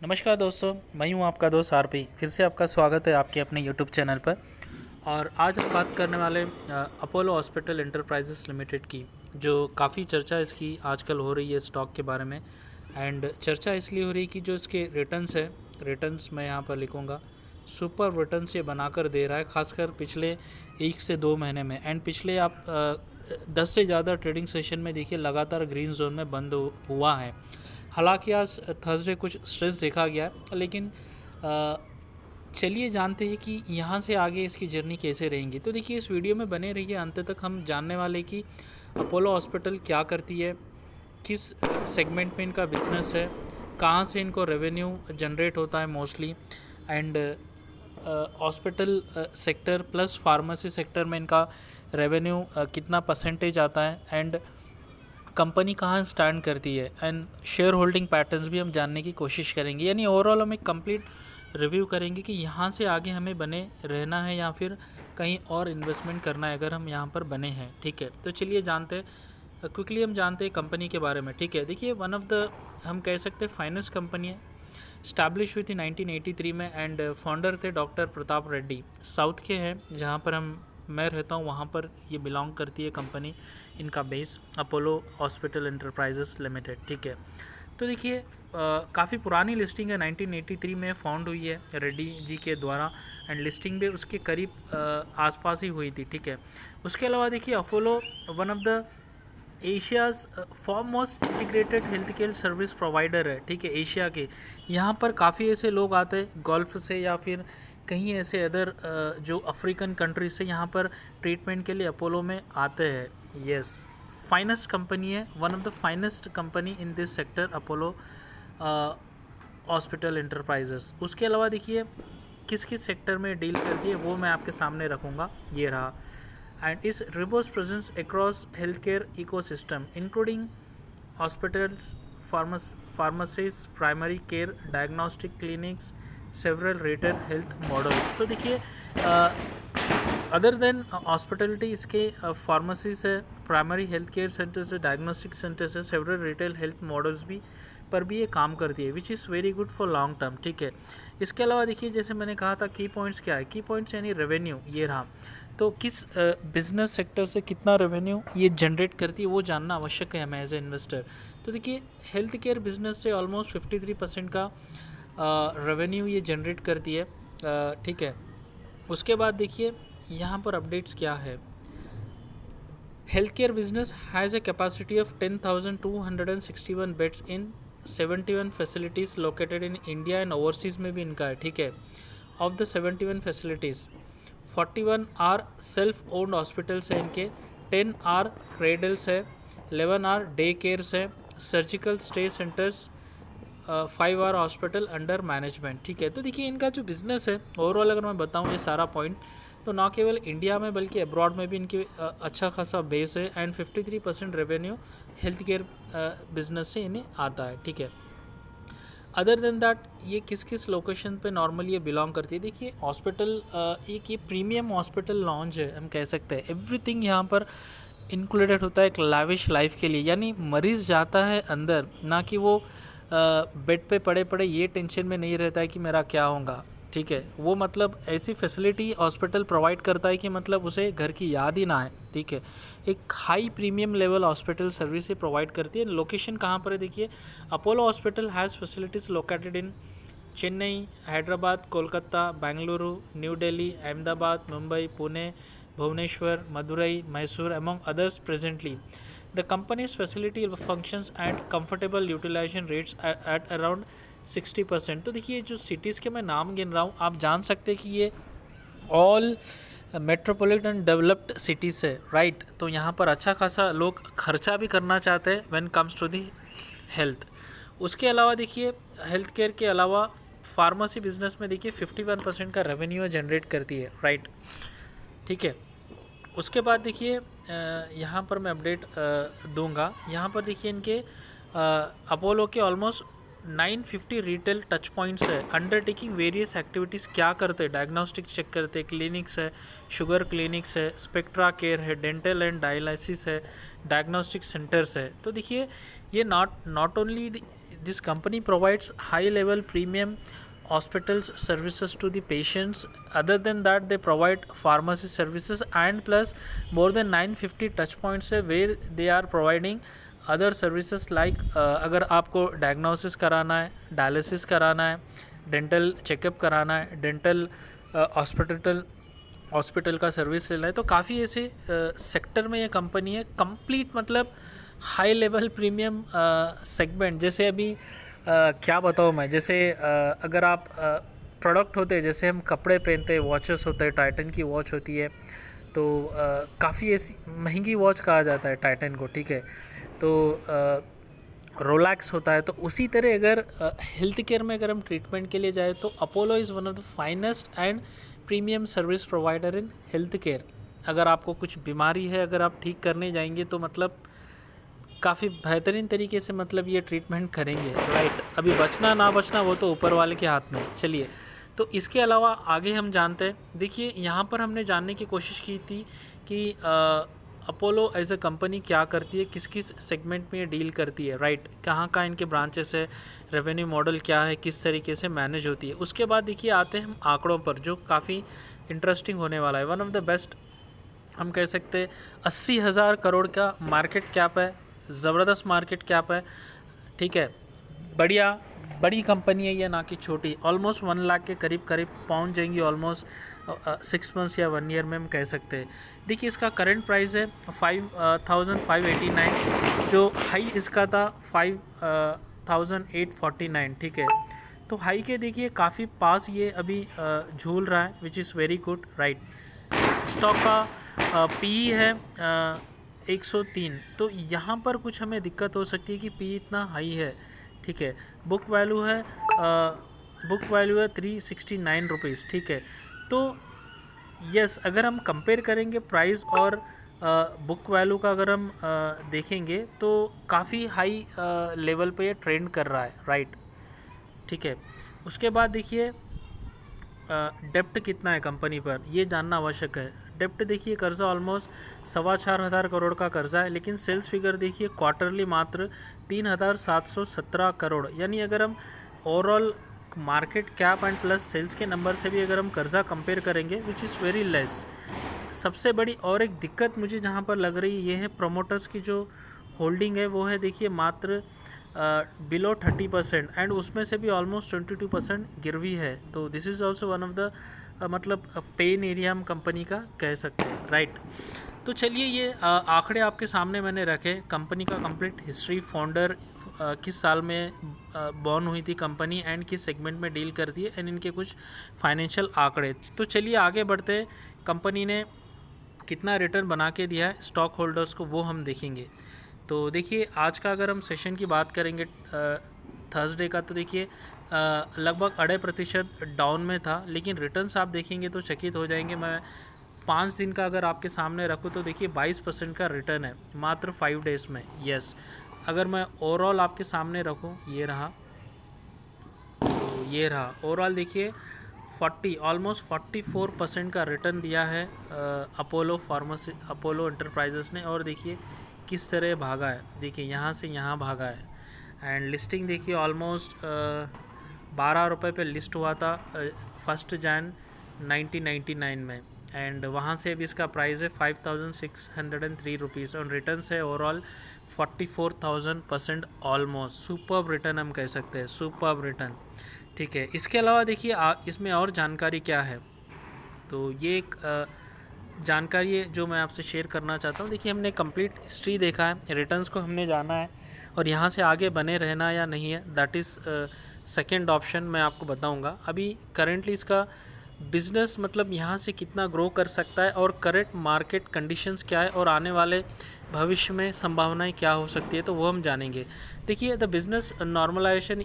नमस्कार दोस्तों, मैं हूं आपका दोस्त आरपी। फिर से आपका स्वागत है आपके अपने यूट्यूब चैनल पर। और आज हम बात करने वाले अपोलो हॉस्पिटल एंटरप्राइजेस लिमिटेड की, जो काफ़ी चर्चा इसकी आजकल हो रही है स्टॉक के बारे में। एंड चर्चा इसलिए हो रही है कि जो इसके रिटर्न्स है, रिटर्न्स मैं यहाँ पर लिखूँगा, सुपर रिटर्न्स ये बनाकर दे रहा है, खासकर पिछले 1 से 2 महीने में। एंड पिछले आप 10 से ज़्यादा ट्रेडिंग सेशन में देखिए लगातार ग्रीन जोन में बंद हुआ है। हालांकि आज थर्सडे कुछ स्ट्रेस देखा गया है, लेकिन चलिए जानते हैं कि यहाँ से आगे इसकी जर्नी कैसे रहेंगी। तो देखिए इस वीडियो में बने रहिए, अंत तक हम जानने वाले कि अपोलो हॉस्पिटल क्या करती है, किस सेगमेंट में इनका बिजनेस है, कहाँ से इनको रेवेन्यू जनरेट होता है mostly, and hospital sector plus pharmacy sector में इनका रेवेन्यू कितना परसेंटेज आता है, एंड कंपनी कहाँ स्टैंड करती है, एंड शेयर होल्डिंग पैटर्न्स भी हम जानने की कोशिश करेंगे। यानी ओवरऑल हम एक कंप्लीट रिव्यू करेंगे कि यहाँ से आगे हमें बने रहना है या फिर कहीं और इन्वेस्टमेंट करना है अगर हम यहाँ पर बने हैं। ठीक है, तो चलिए जानते हैं, क्विकली हम जानते हैं कंपनी के बारे में। ठीक है, देखिए वन ऑफ द हम कह सकते हैं फाइनेंस कंपनी है, स्टैब्लिश हुई थी 1983 में, एंड फाउंडर थे डॉक्टर प्रताप रेड्डी, साउथ के हैं, जहाँ पर मैं रहता हूँ वहाँ पर ये बिलोंग करती है कंपनी। इनका base Apollo hospital enterprises limited. ठीक है, तो देखिए काफ़ी पुरानी लिस्टिंग है, 1983 में फाउंड हुई है रेड्डी जी के द्वारा, एंड लिस्टिंग भी उसके करीब आसपास ही हुई थी। ठीक है, उसके अलावा देखिए Apollo one of the Asia's foremost integrated health care service provider है। ठीक है, एशिया के यहाँ पर काफ़ी ऐसे लोग आते हैं गल्फ़ से या फिर कहीं ऐसे अदर जो अफ्रीकन कंट्रीज से यहाँ पर ट्रीटमेंट के लिए अपोलो में आते हैं। यस, फाइनेस्ट कंपनी है, one of the finest company in this sector Apollo hospital enterprises. उसके अलावा देखिए किस किस सेक्टर में डील करती है वो मैं आपके सामने रखूँगा, ये रहा। And its robust presence across healthcare ecosystem, including hospitals, pharmacies, primary care, diagnostic clinics, several retail health models। तो देखिए अदर देन हॉस्पिटलिटी इसके फार्मेसीज है, प्राइमरी हेल्थ केयर सेंटर्स है, डायग्नोस्टिक सेंटर्स है, सेवरल रिटेल हेल्थ मॉडल्स भी पर भी ये काम करती है, which is very good for long term. ठीक है, इसके अलावा देखिए जैसे मैंने कहा था की पॉइंट्स क्या है, की पॉइंट्स यानी रेवेन्यू, ये रहा। तो किस बिजनेस सेक्टर से कितना रेवेन्यू ये जनरेट करती है वो जानना आवश्यक है हमें एज ए इन्वेस्टर। तो देखिए हेल्थ केयर बिजनेस से ऑलमोस्ट 53% का रेवेन्यू ये जनरेट करती है। ठीक है, उसके बाद देखिए यहाँ पर अपडेट्स क्या है। Health care business has a capacity of 10,261 beds in 71 facilities located in India and overseas में भी इनका है। ठीक है, of the 71 facilities 41 are self owned hospitals है इनके, 10 आर क्रेडल्स है, 11 आर डे केयर्स है, surgical stay centres, 5 are hospital under management. ठीक है, तो देखिए इनका जो बिज़नेस है ओवरऑल अगर मैं बताऊं ये सारा पॉइंट, तो ना केवल इंडिया में बल्कि अब्रॉड में भी इनकी अच्छा खासा बेस है, and 53% revenue health care business से इन्हें आता है। ठीक है, अदर देन दैट ये किस किस लोकेशन पे नॉर्मली ये बिलोंग करती है। देखिए हॉस्पिटल एक ये प्रीमियम हॉस्पिटल लॉन्च है, हम कह सकते हैं एवरीथिंग यहाँ पर इंक्लूडेड होता है एक लाविश लाइफ के लिए। यानी मरीज़ जाता है अंदर, ना कि वो बेड पे पड़े पड़े ये टेंशन में नहीं रहता है कि मेरा क्या होगा। ठीक है, वो मतलब ऐसी फैसिलिटी हॉस्पिटल प्रोवाइड करता है कि मतलब उसे घर की याद ही ना आए। ठीक है, एक high premium level hospital service ये प्रोवाइड करती है। लोकेशन कहाँ पर है देखिए, Apollo hospital has facilities located in Chennai, Hyderabad, Kolkata, Bengaluru, New Delhi, Ahmedabad, Mumbai, Pune, Bhubaneswar, Madurai, Mysore among others presently. The company's facility functions at comfortable utilization rates at around 60%। तो देखिए जो सिटीज़ के मैं नाम गिन रहा हूँ आप जान सकते हैं कि ये ऑल मेट्रोपॉलिटन डेवलप्ड सिटीज़ है, राइट। तो यहाँ पर अच्छा खासा लोग खर्चा भी करना चाहते हैं when comes to the health. उसके अलावा देखिए हेल्थ केयर के अलावा फार्मेसी बिजनेस में देखिए 51% का रेवेन्यू जनरेट करती है, राइट। ठीक है, उसके बाद देखिए यहाँ पर मैं अपडेट दूंगा। यहाँ पर देखिए इनके अपोलो के ऑलमोस्ट 950 रिटेल टच पॉइंट्स है, अंडरटेकिंग वेरियस एक्टिविटीज़। क्या करते हैं, डायग्नोस्टिक चेक करते हैं, क्लिनिक्स है, शुगर क्लिनिक्स है, स्पेक्ट्रा केयर है, डेंटल एंड डायलिसिस है, डायग्नोस्टिक सेंटर्स है। तो देखिए ये not only this company provides high level premium hospitals services to the patients. Other than that, they provide pharmacy services and plus more than 950 touch points है where they are providing other services like अगर आपको diagnosis कराना है, dialysis कराना है, dental checkup कराना है, dental hospital का सर्विस लेना है, तो काफ़ी ऐसे सेक्टर में ये कंपनी है कंप्लीट, मतलब हाई लेवल प्रीमियम सेगमेंट। जैसे अभी क्या बताऊँ मैं, जैसे अगर आप प्रोडक्ट होते हैं, जैसे हम कपड़े पहनते हैं, वॉचेस होते हैं, टाइटन की वॉच होती है, तो काफ़ी ऐसी महंगी वॉच कहा जाता है टाइटन को, ठीक है। तो रोलैक्स होता है, तो उसी तरह अगर हेल्थ केयर में अगर हम ट्रीटमेंट के लिए जाए तो Apollo is one of the finest and premium service provider in health care. अगर आपको कुछ बीमारी है, अगर आप ठीक करने जाएंगे तो मतलब काफ़ी बेहतरीन तरीके से मतलब ये ट्रीटमेंट करेंगे, राइट। अभी बचना ना बचना वो तो ऊपर वाले के हाथ में। चलिए, तो इसके अलावा आगे हम जानते हैं। देखिए, यहाँ पर हमने जानने की कोशिश की थी कि अपोलो एज अ कंपनी क्या करती है, किस किस सेगमेंट में ये डील करती है, राइट। कहाँ कहाँ इनके ब्रांचेस है, रेवेन्यू मॉडल क्या है, किस तरीके से मैनेज होती है। उसके बाद देखिए आते हैं हम आंकड़ों पर, जो काफ़ी इंटरेस्टिंग होने वाला है। वन ऑफ द बेस्ट हम कह सकते हैं, 80,000 करोड़ का मार्केट कैप है, ज़बरदस्त मार्केट कैप है, ठीक है। बढ़िया बड़ी कंपनी है ये, ना कि छोटी। ऑलमोस्ट 1 लाख के करीब पहुंच जाएंगी ऑलमोस्ट 6 मंथ्स या 1 ईयर में हम कह सकते हैं। देखिए, इसका करंट प्राइस है 5,589, जो हाई इसका था 5,849, ठीक है। तो हाई के देखिए काफ़ी पास ये अभी झूल रहा है, which is very good, right. Stock का पी है 103, तो यहाँ पर कुछ हमें दिक्कत हो सकती है कि पी इतना हाई है, ठीक है। बुक वैल्यू है 369 रुपीज़, ठीक है। तो यस, अगर हम कंपेयर करेंगे प्राइस और बुक वैल्यू का, अगर हम देखेंगे तो काफ़ी हाई लेवल पे ये ट्रेंड कर रहा है, राइट, ठीक है। उसके बाद देखिए डेप्ट कितना है कंपनी पर, ये जानना आवश्यक है। डेप्ट देखिए, कर्जा ऑलमोस्ट 4,2500 करोड़ का कर्जा है, लेकिन सेल्स फिगर देखिए क्वार्टरली मात्र 3,717 करोड़। यानी अगर हम overall market cap and plus sales के नंबर से भी अगर हम कर्जा कंपेयर करेंगे, विच इज़ वेरी लेस। सबसे बड़ी और एक दिक्कत मुझे जहाँ पर लग रही है, ये है प्रोमोटर्स की जो होल्डिंग है वो है देखिए मात्र बिलो 30%, एंड उसमें से भी ऑलमोस्ट 22% गिरवी है। तो this is also one of the मतलब पेन एरिया हम कंपनी का कह सकते हैं, राइट। तो चलिए, ये आंकड़े आपके सामने मैंने रखे, कंपनी का कंप्लीट हिस्ट्री, फाउंडर किस साल में बॉर्न हुई थी कंपनी, एंड किस सेगमेंट में डील करती है, एंड इनके कुछ फाइनेंशियल आंकड़े। तो चलिए आगे बढ़ते हैं, कंपनी ने कितना रिटर्न बना के दिया है स्टॉक होल्डर्स को, वो हम देखेंगे। तो देखिए, आज का अगर हम सेशन की बात करेंगे थर्सडे का, तो देखिए लगभग 2.5% डाउन में था, लेकिन रिटर्न्स आप देखेंगे तो चकित हो जाएंगे। मैं 5 दिन का अगर आपके सामने रखूँ तो देखिए 22% का रिटर्न है मात्र 5 डेज़ में, यस। अगर मैं ओवरऑल आपके सामने रखूँ, ये रहा, तो ये रहा ओवरऑल, देखिए ऑलमोस्ट 44% का रिटर्न दिया है अपोलो एंटरप्राइजेस ने। और देखिए किस तरह भागा है, देखिए यहाँ से यहाँ भागा है। एंड लिस्टिंग देखिए ऑलमोस्ट 12 रुपये पे लिस्ट हुआ था 1 जनवरी 1999 में, एंड वहाँ से भी इसका प्राइस है 5,603 रुपीज़, और रिटर्न्स है ओवरऑल 44,000% ऑलमोस्ट। सुपर्ब रिटर्न हम कह सकते हैं, सुपर्ब रिटर्न, ठीक है। इसके अलावा देखिए इसमें और जानकारी क्या है, तो ये एक जानकारी है जो मैं आपसे शेयर करना चाहता हूँ। देखिए, हमने कंप्लीट हिस्ट्री देखा है, रिटर्न्स को हमने जाना है, और यहाँ से आगे बने रहना या नहीं है, दैट इज़ सेकेंड ऑप्शन मैं आपको बताऊँगा। अभी करेंटली इसका बिज़नेस मतलब यहाँ से कितना ग्रो कर सकता है, और करेंट मार्केट कंडीशंस क्या है, और आने वाले भविष्य में संभावनाएं क्या हो सकती है, तो वो हम जानेंगे। देखिए, the business normalisation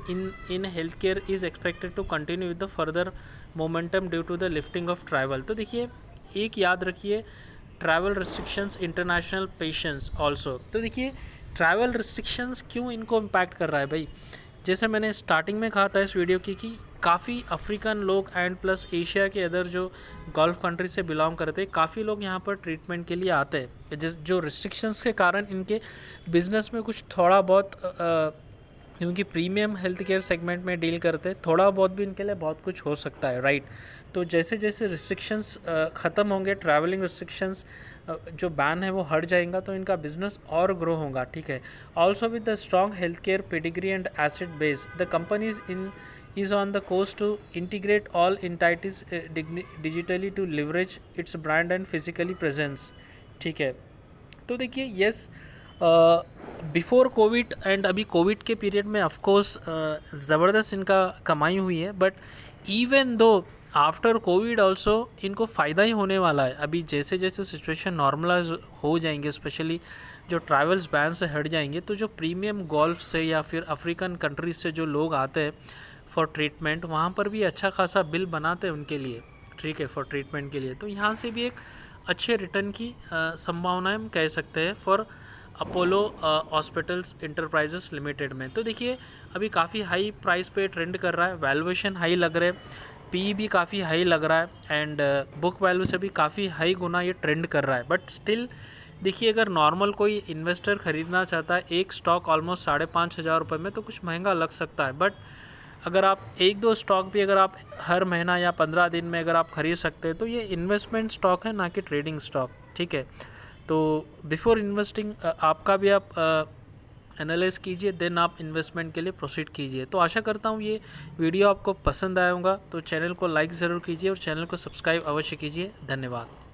in health care is expected to continue with the further momentum due to the lifting of travel. तो देखिए, एक याद रखिए, travel restrictions, international patients also. तो देखिए, ट्रैवल रिस्ट्रिक्शंस क्यों इनको इम्पैक्ट कर रहा है भाई, जैसे मैंने स्टार्टिंग में कहा था इस वीडियो की कि काफ़ी अफ्रीकन लोग एंड प्लस एशिया के अदर जो गल्फ कंट्री से बिलोंग करते हैं, काफ़ी लोग यहाँ पर ट्रीटमेंट के लिए आते हैं, जो रिस्ट्रिक्शंस के कारण इनके बिज़नेस में कुछ थोड़ा बहुत क्योंकि प्रीमियम हेल्थ केयर सेगमेंट में डील करते हैं, थोड़ा बहुत भी इनके लिए बहुत कुछ हो सकता है, राइट। तो जैसे जैसे रिस्ट्रिक्शंस ख़त्म होंगे, ट्रैवलिंग रिस्ट्रिक्शंस जो बैन है वो हट जाएगा, तो इनका बिजनेस और ग्रो होगा, ठीक है। Also with the strong health care pedigree and asset base, the companies is on the course to integrate all entities digitally to leverage its brand and physically presence, ठीक है। तो देखिए यस, बिफोर कोविड एंड अभी Covid के period में of course ज़बरदस्त इनका कमाई हुई है, but even though after Covid also इनको फ़ायदा ही होने वाला है। अभी जैसे जैसे सिचुएशन नॉर्मलाइज हो जाएंगे, स्पेशली जो ट्रैवल्स बैन से हट जाएंगे, तो जो प्रीमियम गोल्फ से या फिर अफ्रीकन कंट्रीज से जो लोग आते हैं फॉर ट्रीटमेंट, वहाँ पर भी अच्छा खासा बिल बनाते हैं उनके लिए, ठीक है, फॉर ट्रीटमेंट के लिए। तो यहाँ से भी एक अच्छे रिटर्न की संभावना हम कह सकते हैं for Apollo hospitals enterprises limited में। तो देखिए अभी काफ़ी हाई प्राइस पे ट्रेंड कर रहा है, वैल्यूएशन हाई लग रहा है, पी भी काफ़ी हाई लग रहा है, एंड बुक वैल्यू से भी काफ़ी हाई गुना ये ट्रेंड कर रहा है। बट स्टिल देखिए, अगर नॉर्मल कोई इन्वेस्टर ख़रीदना चाहता है एक स्टॉक ऑलमोस्ट 5,500 रुपये में, तो कुछ महंगा लग सकता है। बट अगर आप एक दो स्टॉक भी अगर आप हर महीना या 15 दिन में अगर आप ख़रीद सकते हैं, तो ये इन्वेस्टमेंट स्टॉक है, ना कि ट्रेडिंग स्टॉक, ठीक है। तो बिफोर इन्वेस्टिंग आपका भी आप एनालाइज कीजिए, देन आप इन्वेस्टमेंट के लिए प्रोसीड कीजिए। तो आशा करता हूँ ये वीडियो आपको पसंद आया होगा, तो चैनल को लाइक ज़रूर कीजिए और चैनल को सब्सक्राइब अवश्य कीजिए। धन्यवाद।